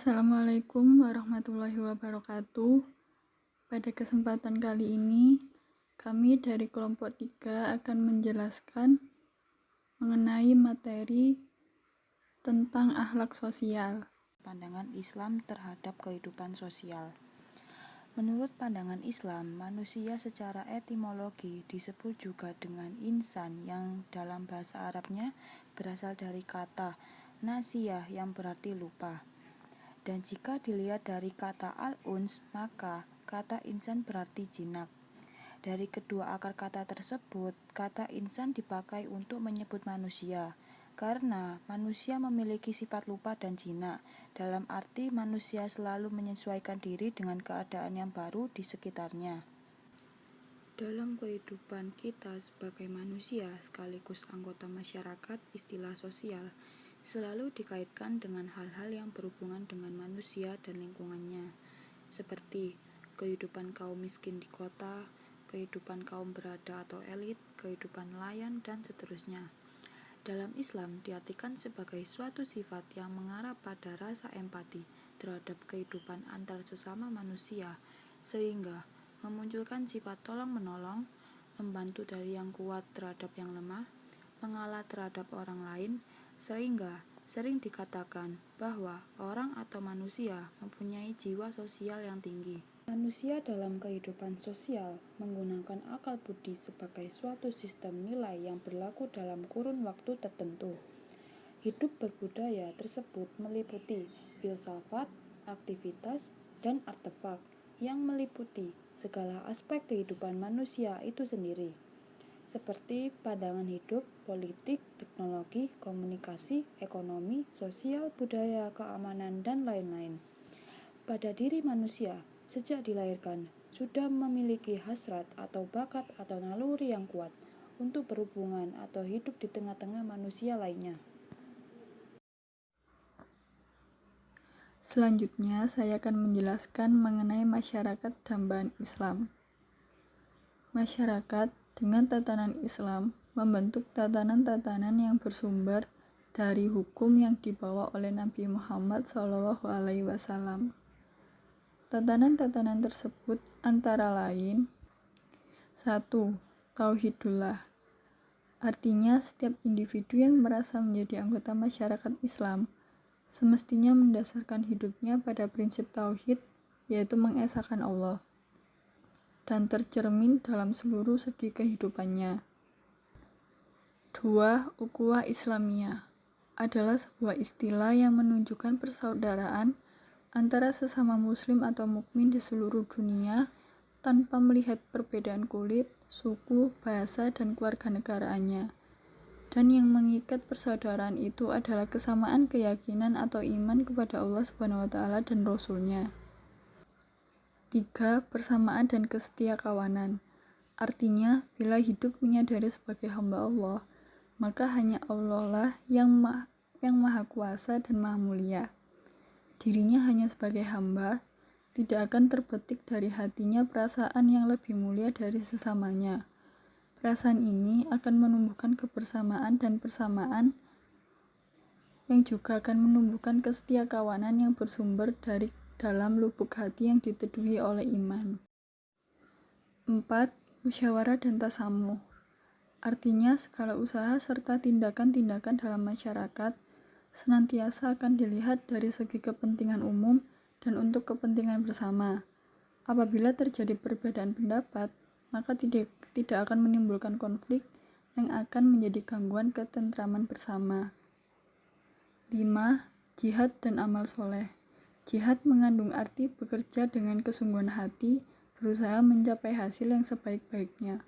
Assalamualaikum warahmatullahi wabarakatuh. Pada kesempatan kali ini, kami dari kelompok 3 akan menjelaskan mengenai materi tentang akhlak sosial. Pandangan Islam terhadap kehidupan sosial. Menurut pandangan Islam, manusia secara etimologi disebut juga dengan insan yang dalam bahasa Arabnya berasal dari kata nasiyah yang berarti lupa. Dan jika dilihat dari kata al-uns, maka kata insan berarti jinak. Dari kedua akar kata tersebut, kata insan dipakai untuk menyebut manusia, karena manusia memiliki sifat lupa dan jinak, dalam arti manusia selalu menyesuaikan diri dengan keadaan yang baru di sekitarnya. Dalam kehidupan kita sebagai manusia sekaligus anggota masyarakat, istilah sosial selalu dikaitkan dengan hal-hal yang berhubungan dengan manusia dan lingkungannya, seperti kehidupan kaum miskin di kota, kehidupan kaum berada atau elit, kehidupan nelayan, dan seterusnya. Dalam Islam diartikan sebagai suatu sifat yang mengarah pada rasa empati terhadap kehidupan antar sesama manusia, sehingga memunculkan sifat tolong-menolong, membantu dari yang kuat terhadap yang lemah, mengalah terhadap orang lain, sehingga sering dikatakan bahwa orang atau manusia mempunyai jiwa sosial yang tinggi. Manusia dalam kehidupan sosial menggunakan akal budi sebagai suatu sistem nilai yang berlaku dalam kurun waktu tertentu. Hidup berbudaya tersebut meliputi filsafat, aktivitas, dan artefak yang meliputi segala aspek kehidupan manusia itu sendiri, seperti pandangan hidup, politik, teknologi, komunikasi, ekonomi, sosial, budaya, keamanan, dan lain-lain. Pada diri manusia, sejak dilahirkan, sudah memiliki hasrat atau bakat atau naluri yang kuat untuk berhubungan atau hidup di tengah-tengah manusia lainnya. Selanjutnya, saya akan menjelaskan mengenai masyarakat dambaan Islam. Masyarakat dengan tatanan Islam membentuk tatanan-tatanan yang bersumber dari hukum yang dibawa oleh Nabi Muhammad SAW. Tatanan-tatanan tersebut antara lain: 1. Tauhidullah. Artinya setiap individu yang merasa menjadi anggota masyarakat Islam semestinya mendasarkan hidupnya pada prinsip tauhid, yaitu mengesahkan Allah, dan tercermin dalam seluruh segi kehidupannya. 2. Ukhuwah Islamiyah adalah sebuah istilah yang menunjukkan persaudaraan antara sesama muslim atau mukmin di seluruh dunia tanpa melihat perbedaan kulit, suku, bahasa, dan kewarganegaraannya. Dan yang mengikat persaudaraan itu adalah kesamaan keyakinan atau iman kepada Allah SWT dan Rasul-Nya. 3. Persamaan dan kesetiakawanan. Artinya, bila hidup menyadari sebagai hamba Allah, maka hanya Allah lah yang maha kuasa dan maha mulia. Dirinya hanya sebagai hamba, tidak akan terbetik dari hatinya perasaan yang lebih mulia dari sesamanya. Perasaan ini akan menumbuhkan kebersamaan dan persamaan yang juga akan menumbuhkan kesetiakawanan yang bersumber dari dalam lubuk hati yang diteduhi oleh iman. 4. Musyawarah dan tasamuh. Artinya, segala usaha serta tindakan-tindakan dalam masyarakat senantiasa akan dilihat dari segi kepentingan umum dan untuk kepentingan bersama. Apabila terjadi perbedaan pendapat, maka tidak akan menimbulkan konflik yang akan menjadi gangguan ketentraman bersama. 5. Jihad dan amal soleh. Jihad mengandung arti bekerja dengan kesungguhan hati, berusaha mencapai hasil yang sebaik-baiknya.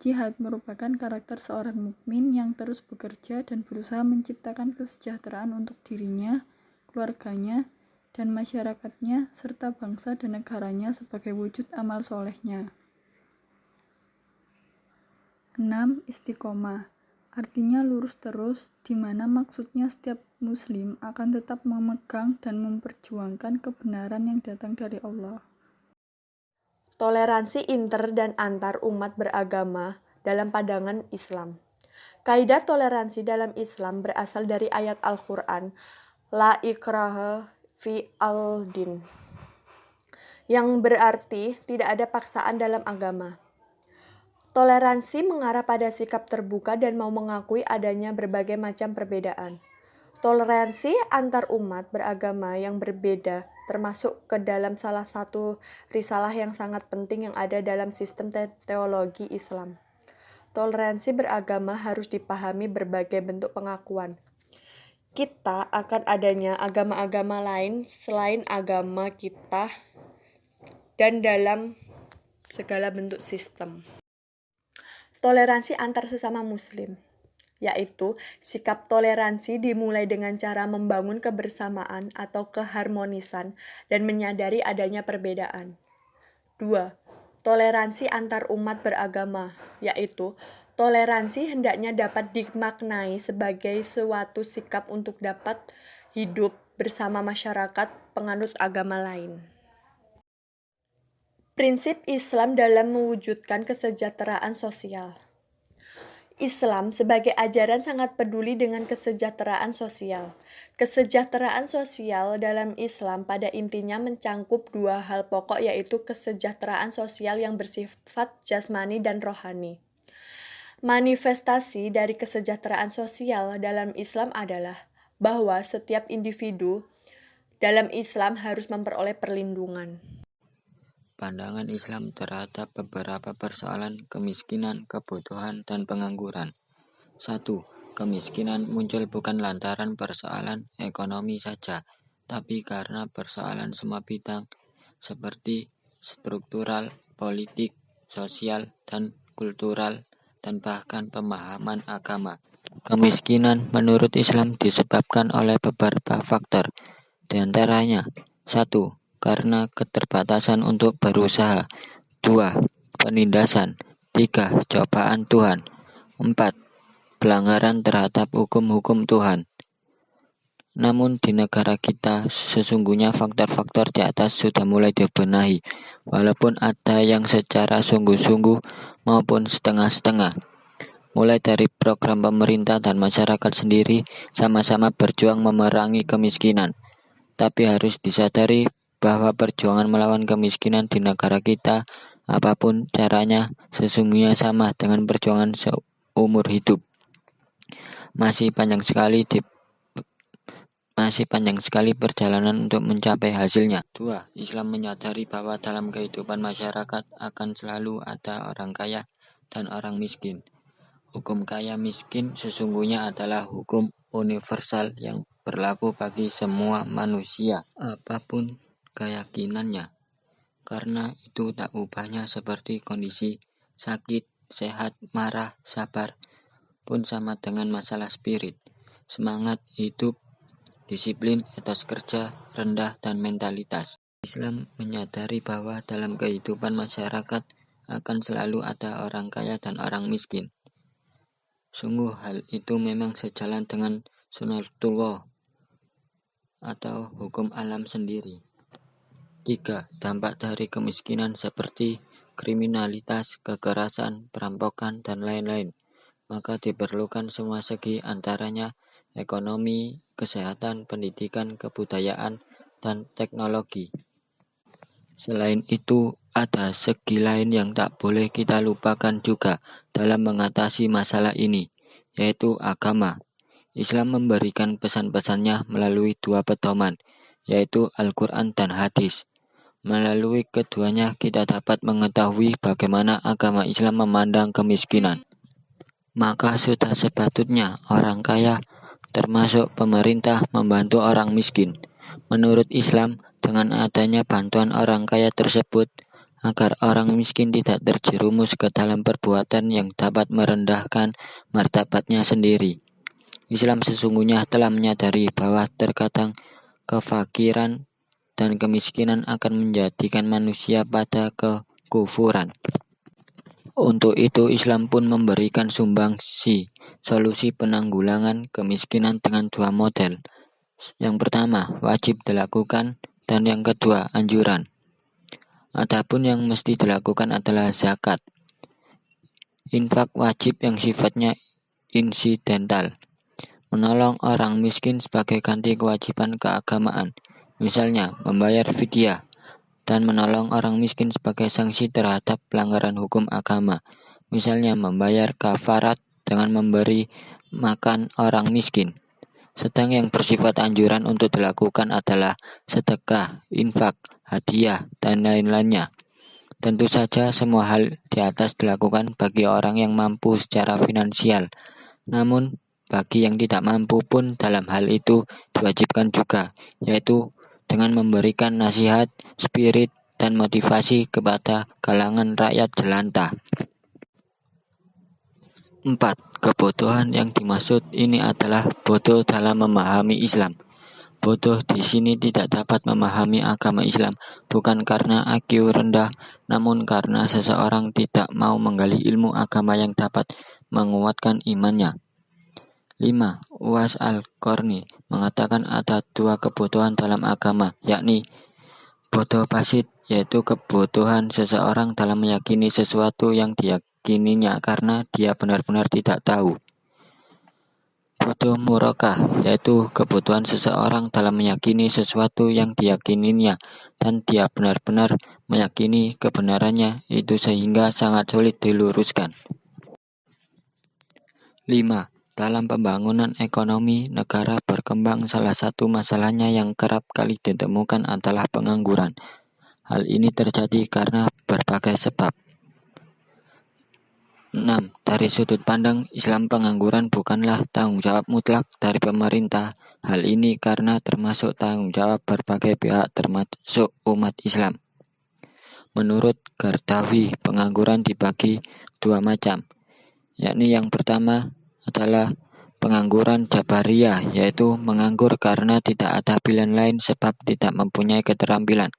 Jihad merupakan karakter seorang mukmin yang terus bekerja dan berusaha menciptakan kesejahteraan untuk dirinya, keluarganya, dan masyarakatnya, serta bangsa dan negaranya sebagai wujud amal solehnya. 6. Istiqomah. Artinya lurus terus, di mana maksudnya setiap muslim akan tetap memegang dan memperjuangkan kebenaran yang datang dari Allah. Toleransi inter dan antar umat beragama dalam pandangan Islam. Kaidah toleransi dalam Islam berasal dari ayat Al-Quran, La ikraha fi al-din, yang berarti tidak ada paksaan dalam agama. Toleransi mengarah pada sikap terbuka dan mau mengakui adanya berbagai macam perbedaan. Toleransi antar umat beragama yang berbeda termasuk ke dalam salah satu risalah yang sangat penting yang ada dalam sistem teologi Islam. Toleransi beragama harus dipahami berbagai bentuk pengakuan kita akan adanya agama-agama lain selain agama kita dan dalam segala bentuk sistem. Toleransi antar sesama muslim, yaitu sikap toleransi dimulai dengan cara membangun kebersamaan atau keharmonisan dan menyadari adanya perbedaan. 2. Toleransi antar umat beragama, yaitu toleransi hendaknya dapat dimaknai sebagai suatu sikap untuk dapat hidup bersama masyarakat penganut agama lain. Prinsip Islam dalam mewujudkan kesejahteraan sosial. Islam sebagai ajaran sangat peduli dengan kesejahteraan sosial. Kesejahteraan sosial dalam Islam pada intinya mencangkup dua hal pokok, yaitu kesejahteraan sosial yang bersifat jasmani dan rohani. Manifestasi dari kesejahteraan sosial dalam Islam adalah bahwa setiap individu dalam Islam harus memperoleh perlindungan. Pandangan Islam terhadap beberapa persoalan kemiskinan, kebutuhan, dan pengangguran. 1. Kemiskinan muncul bukan lantaran persoalan ekonomi saja, tapi karena persoalan semua bidang seperti struktural, politik, sosial, dan kultural, dan bahkan pemahaman agama. Kemiskinan menurut Islam disebabkan oleh beberapa faktor, di antaranya 1. Karena keterbatasan untuk berusaha. 2. Penindasan. 3. Cobaan Tuhan. 4. Pelanggaran terhadap hukum-hukum Tuhan. Namun di negara kita sesungguhnya faktor-faktor di atas sudah mulai dibenahi, walaupun ada yang secara sungguh-sungguh maupun setengah-setengah. Mulai dari program pemerintah dan masyarakat sendiri sama-sama berjuang memerangi kemiskinan. Tapi harus disadari bahwa perjuangan melawan kemiskinan di negara kita, apapun caranya, sesungguhnya sama dengan perjuangan seumur hidup. Masih panjang sekali perjalanan untuk mencapai hasilnya. 2. Islam menyadari bahwa dalam kehidupan masyarakat akan selalu ada orang kaya dan orang miskin. Hukum kaya miskin sesungguhnya adalah hukum universal yang berlaku bagi semua manusia, apapun keyakinannya, karena itu tak ubahnya seperti kondisi sakit, sehat, marah, sabar, pun sama dengan masalah spirit, semangat hidup, disiplin, etos kerja, rendah, dan mentalitas. Islam menyadari bahwa dalam kehidupan masyarakat akan selalu ada orang kaya dan orang miskin. Sungguh hal itu memang sejalan dengan sunatullah atau hukum alam sendiri. 3. Dampak dari kemiskinan seperti kriminalitas, kekerasan, perampokan, dan lain-lain. Maka diperlukan semua segi, antaranya ekonomi, kesehatan, pendidikan, kebudayaan, dan teknologi. Selain itu, ada segi lain yang tak boleh kita lupakan juga dalam mengatasi masalah ini, yaitu agama. Islam memberikan pesan-pesannya melalui dua pedoman, yaitu Al-Quran dan hadis. Melalui keduanya kita dapat mengetahui bagaimana agama Islam memandang kemiskinan. Maka sudah sepatutnya orang kaya, termasuk pemerintah, membantu orang miskin. Menurut Islam, dengan adanya bantuan orang kaya tersebut, agar orang miskin tidak terjerumus ke dalam perbuatan yang dapat merendahkan martabatnya sendiri. Islam sesungguhnya telah menyadari bahwa terkadang kefakiran dan kemiskinan akan menjadikan manusia pada kekufuran. Untuk itu Islam pun memberikan sumbangsi solusi penanggulangan kemiskinan dengan dua model. Yang pertama, wajib dilakukan, dan yang kedua, anjuran. Adapun yang mesti dilakukan adalah zakat. Infak wajib yang sifatnya insidental, menolong orang miskin sebagai ganti kewajiban keagamaan. misalnya membayar fidyah dan menolong orang miskin sebagai sanksi terhadap pelanggaran hukum agama, misalnya membayar kafarat dengan memberi makan orang miskin. Sedang yang bersifat anjuran untuk dilakukan adalah sedekah, infak, hadiah, dan lain-lainnya. Tentu saja semua hal di atas dilakukan bagi orang yang mampu secara finansial. Namun, bagi yang tidak mampu pun dalam hal itu diwajibkan juga, yaitu dengan memberikan nasihat, spirit, dan motivasi kepada kalangan rakyat jelantah. 4. Kebodohan yang dimaksud ini adalah bodoh dalam memahami Islam. Bodoh di sini tidak dapat memahami agama Islam, bukan karena IQ rendah, namun karena seseorang tidak mau menggali ilmu agama yang dapat menguatkan imannya. 5. Uwais Al-Qarni mengatakan ada 2 kebodohan dalam agama, yakni bodoh basit, yaitu kebodohan seseorang dalam meyakini sesuatu yang diyakininya karena dia benar-benar tidak tahu. Bodoh murakah, yaitu kebutuhan seseorang dalam meyakini sesuatu yang diyakininya dan dia benar-benar meyakini kebenarannya itu sehingga sangat sulit diluruskan. 5. Dalam pembangunan ekonomi negara berkembang, salah satu masalahnya yang kerap kali ditemukan adalah pengangguran. Hal ini terjadi karena berbagai sebab. 6. Dari sudut pandang Islam, pengangguran bukanlah tanggung jawab mutlak dari pemerintah. Hal ini karena termasuk tanggung jawab berbagai pihak termasuk umat Islam. Menurut Gardawi, pengangguran dibagi 2 macam, yakni yang pertama adalah pengangguran Jabariyah, yaitu menganggur karena tidak ada pilihan lain sebab tidak mempunyai keterampilan.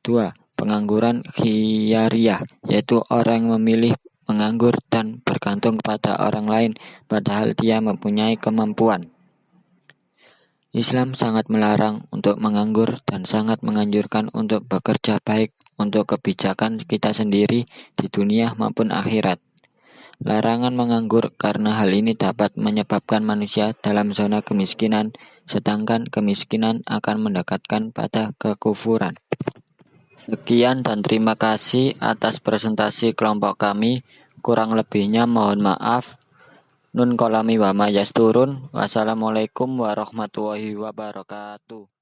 2. Pengangguran Khiyariyah, yaitu orang yang memilih menganggur dan bergantung pada orang lain padahal dia mempunyai kemampuan. Islam sangat melarang untuk menganggur dan sangat menganjurkan untuk bekerja baik untuk kebijakan kita sendiri di dunia maupun akhirat. Larangan menganggur karena hal ini dapat menyebabkan manusia dalam zona kemiskinan, sedangkan kemiskinan akan mendekatkan pada kekufuran. Sekian dan terima kasih atas presentasi kelompok kami. Kurang lebihnya mohon maaf. Nun kolami wa ma yasturun. Wassalamualaikum warahmatullahi wabarakatuh.